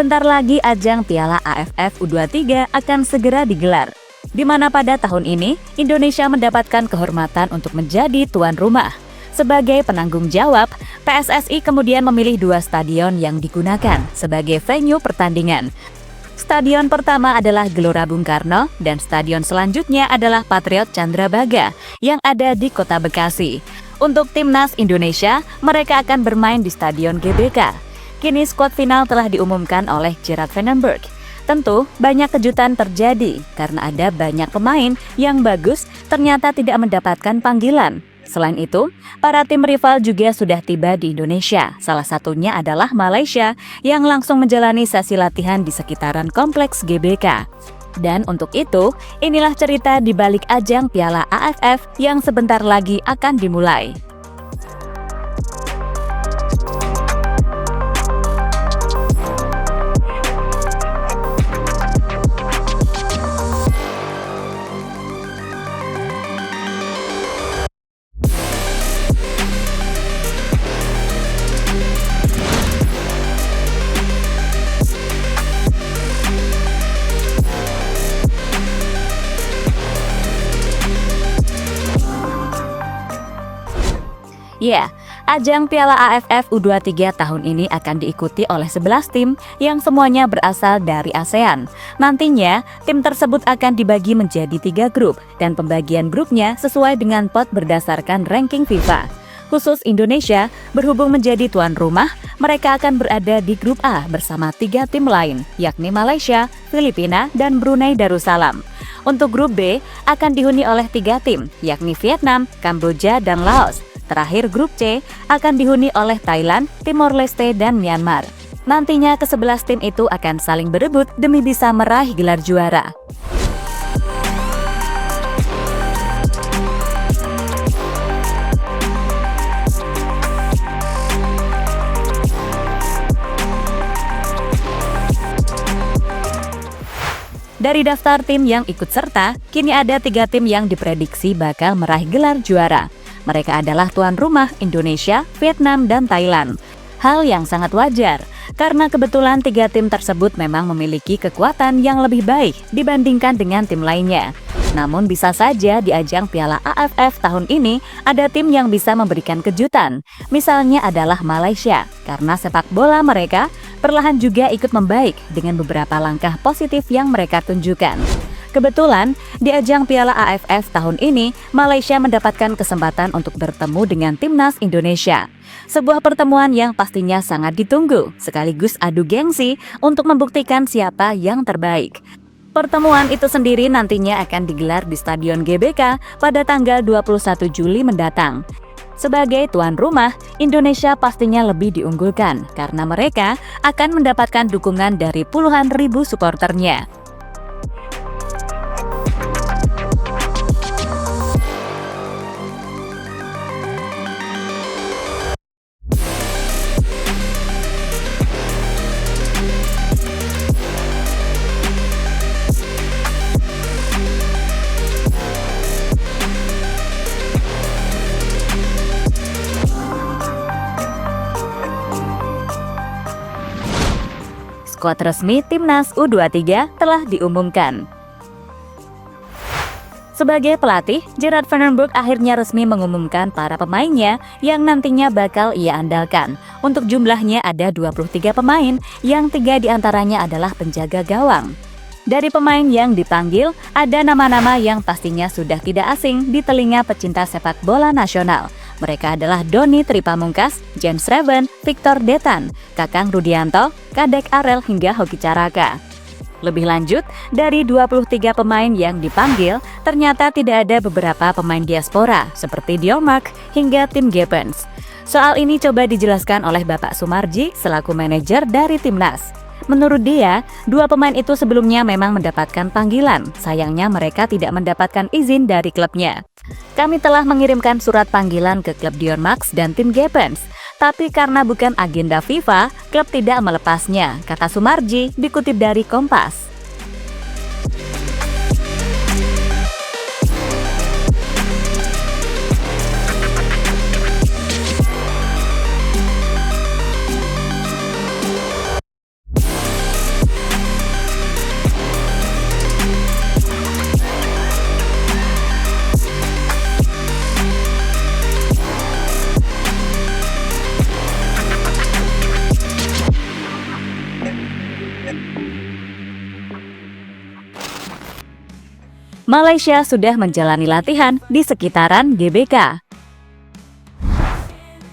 Sebentar lagi ajang Piala AFF U23 akan segera digelar, di mana pada tahun ini Indonesia mendapatkan kehormatan untuk menjadi tuan rumah. Sebagai penanggung jawab, PSSI kemudian memilih 2 stadion yang digunakan sebagai venue pertandingan. Stadion pertama adalah Gelora Bung Karno dan stadion selanjutnya adalah Patriot Candrabaga yang ada di Kota Bekasi. Untuk timnas Indonesia, mereka akan bermain di Stadion GBK. Kini skuad final telah diumumkan oleh Gerard Vandenberg. Tentu banyak kejutan terjadi karena ada banyak pemain yang bagus ternyata tidak mendapatkan panggilan. Selain itu, para tim rival juga sudah tiba di Indonesia. Salah satunya adalah Malaysia yang langsung menjalani sesi latihan di sekitaran kompleks GBK. Dan untuk itu, inilah cerita di balik ajang Piala AFF yang sebentar lagi akan dimulai. Ya, ajang Piala AFF U23 tahun ini akan diikuti oleh 11 tim yang semuanya berasal dari ASEAN. Nantinya, tim tersebut akan dibagi menjadi 3 grup dan pembagian grupnya sesuai dengan pot berdasarkan ranking FIFA. Khusus Indonesia, berhubung menjadi tuan rumah, mereka akan berada di grup A bersama 3 tim lain, yakni Malaysia, Filipina, dan Brunei Darussalam. Untuk grup B, akan dihuni oleh 3 tim, yakni Vietnam, Kamboja, dan Laos. Terakhir grup C akan dihuni oleh Thailand, Timor Leste, dan Myanmar. Nantinya ke-11 tim itu akan saling berebut demi bisa meraih gelar juara. Dari daftar tim yang ikut serta, kini ada 3 tim yang diprediksi bakal meraih gelar juara. Mereka adalah tuan rumah Indonesia, Vietnam, dan Thailand. Hal yang sangat wajar, karena kebetulan 3 tim tersebut memang memiliki kekuatan yang lebih baik dibandingkan dengan tim lainnya. Namun bisa saja di ajang Piala AFF tahun ini ada tim yang bisa memberikan kejutan. Misalnya adalah Malaysia, karena sepak bola mereka perlahan juga ikut membaik dengan beberapa langkah positif yang mereka tunjukkan. Kebetulan, di ajang Piala AFF tahun ini, Malaysia mendapatkan kesempatan untuk bertemu dengan timnas Indonesia. Sebuah pertemuan yang pastinya sangat ditunggu, sekaligus adu gengsi untuk membuktikan siapa yang terbaik. Pertemuan itu sendiri nantinya akan digelar di Stadion GBK pada tanggal 21 Juli mendatang. Sebagai tuan rumah, Indonesia pastinya lebih diunggulkan karena mereka akan mendapatkan dukungan dari puluhan ribu suporternya. Skuad resmi Timnas U23 telah diumumkan. Sebagai pelatih, Gerard Vandenberg akhirnya resmi mengumumkan para pemainnya yang nantinya bakal ia andalkan. Untuk jumlahnya ada 23 pemain, yang 3 diantaranya adalah penjaga gawang. Dari pemain yang dipanggil, ada nama-nama yang pastinya sudah tidak asing di telinga pecinta sepak bola nasional. Mereka adalah Doni Tripamungkas, James Reven, Victor Detan, Kakang Rudianto, Kadek Arel hingga Hoki Caraka. Lebih lanjut, dari 23 pemain yang dipanggil, ternyata tidak ada beberapa pemain diaspora seperti Diormark hingga Tim Geppens. Soal ini coba dijelaskan oleh Bapak Sumarji selaku manajer dari Timnas. Menurut dia, 2 pemain itu sebelumnya memang mendapatkan panggilan. Sayangnya mereka tidak mendapatkan izin dari klubnya. Kami telah mengirimkan surat panggilan ke klub Diormark dan Tim Geppens. Tapi karena bukan agenda FIFA, klub tidak melepasnya, kata Sumarji dikutip dari Kompas. Malaysia sudah menjalani latihan di sekitaran GBK.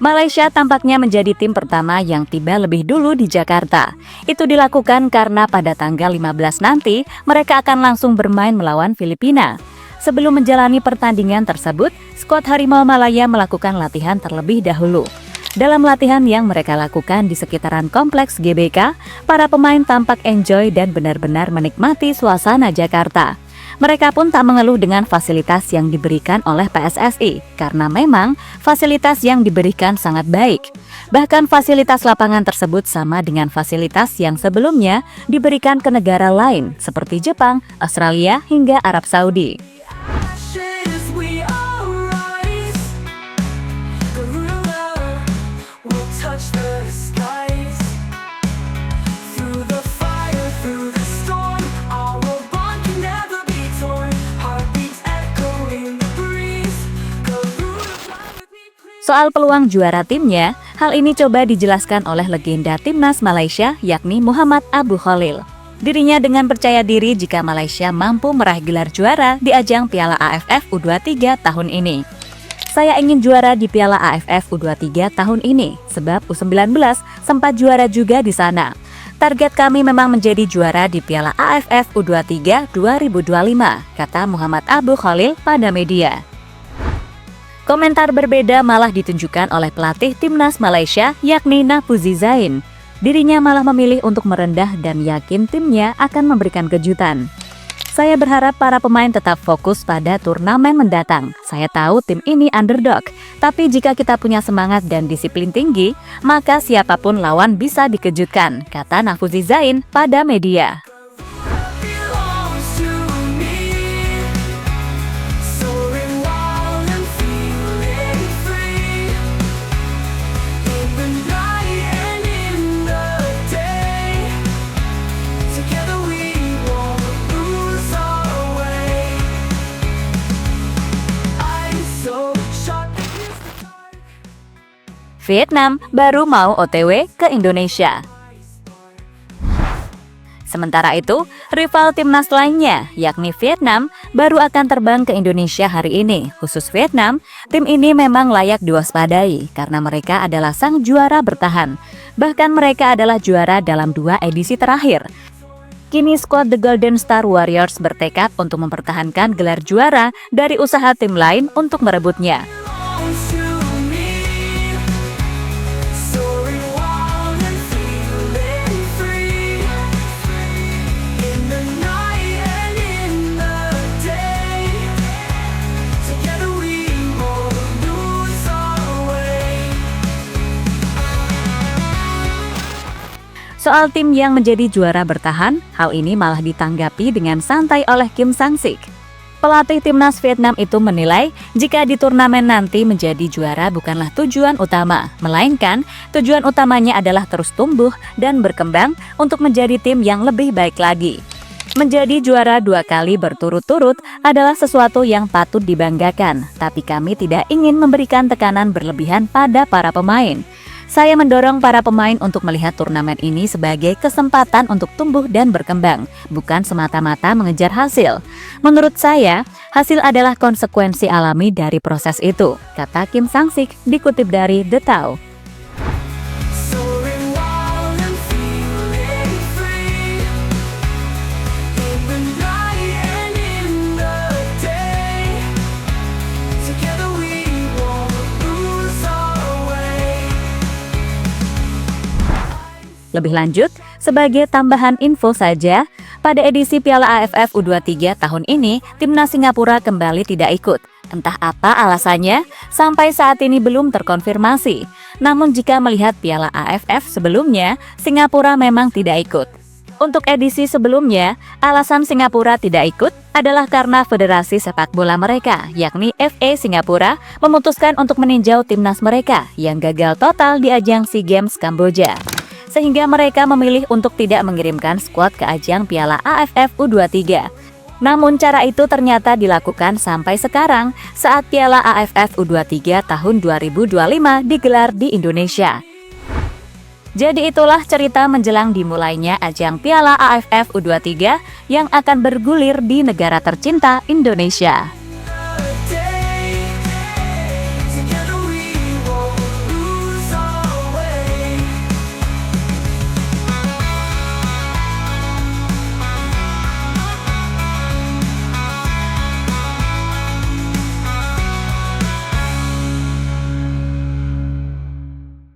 Malaysia tampaknya menjadi tim pertama yang tiba lebih dulu di Jakarta. Itu dilakukan karena pada tanggal 15 nanti mereka akan langsung bermain melawan Filipina. Sebelum menjalani pertandingan tersebut, skuad Harimau Malaya melakukan latihan terlebih dahulu. Dalam latihan yang mereka lakukan di sekitaran kompleks GBK, para pemain tampak enjoy dan benar-benar menikmati suasana Jakarta. Mereka pun tak mengeluh dengan fasilitas yang diberikan oleh PSSI, karena memang fasilitas yang diberikan sangat baik. Bahkan fasilitas lapangan tersebut sama dengan fasilitas yang sebelumnya diberikan ke negara lain, seperti Jepang, Australia, hingga Arab Saudi. Soal peluang juara timnya, hal ini coba dijelaskan oleh legenda timnas Malaysia yakni Muhammad Abu Khalil. Dirinya dengan percaya diri jika Malaysia mampu meraih gelar juara di ajang Piala AFF U23 tahun ini. Saya ingin juara di Piala AFF U23 tahun ini, sebab U19 sempat juara juga di sana. Target kami memang menjadi juara di Piala AFF U23 2025, kata Muhammad Abu Khalil pada media. Komentar berbeda malah ditunjukkan oleh pelatih timnas Malaysia yakni Nafouzi Zain. Dirinya malah memilih untuk merendah dan yakin timnya akan memberikan kejutan. Saya berharap para pemain tetap fokus pada turnamen mendatang. Saya tahu tim ini underdog, tapi jika kita punya semangat dan disiplin tinggi, maka siapapun lawan bisa dikejutkan, kata Nafouzi Zain pada media. Vietnam baru mau OTW ke Indonesia. Sementara itu, rival timnas lainnya, yakni Vietnam, baru akan terbang ke Indonesia hari ini. Khusus Vietnam, tim ini memang layak diwaspadai karena mereka adalah sang juara bertahan. Bahkan mereka adalah juara dalam 2 edisi terakhir. Kini skuad The Golden Star Warriors bertekad untuk mempertahankan gelar juara dari usaha tim lain untuk merebutnya. Soal tim yang menjadi juara bertahan, hal ini malah ditanggapi dengan santai oleh Kim Sang-sik. Pelatih timnas Vietnam itu menilai jika di turnamen nanti menjadi juara bukanlah tujuan utama, melainkan tujuan utamanya adalah terus tumbuh dan berkembang untuk menjadi tim yang lebih baik lagi. Menjadi juara 2 kali berturut-turut adalah sesuatu yang patut dibanggakan, tapi kami tidak ingin memberikan tekanan berlebihan pada para pemain. Saya mendorong para pemain untuk melihat turnamen ini sebagai kesempatan untuk tumbuh dan berkembang, bukan semata-mata mengejar hasil. Menurut saya, hasil adalah konsekuensi alami dari proses itu, kata Kim Sang-sik dikutip dari The Tao. Lebih lanjut, sebagai tambahan info saja, pada edisi Piala AFF U23 tahun ini, timnas Singapura kembali tidak ikut. Entah apa alasannya, sampai saat ini belum terkonfirmasi. Namun jika melihat Piala AFF sebelumnya, Singapura memang tidak ikut. Untuk edisi sebelumnya, alasan Singapura tidak ikut adalah karena federasi sepak bola mereka, yakni FA Singapura, memutuskan untuk meninjau timnas mereka yang gagal total di ajang SEA Games Kamboja. Sehingga mereka memilih untuk tidak mengirimkan skuad ke ajang Piala AFF U23. Namun cara itu ternyata dilakukan sampai sekarang saat Piala AFF U23 tahun 2025 digelar di Indonesia. Jadi itulah cerita menjelang dimulainya ajang Piala AFF U23 yang akan bergulir di negara tercinta Indonesia.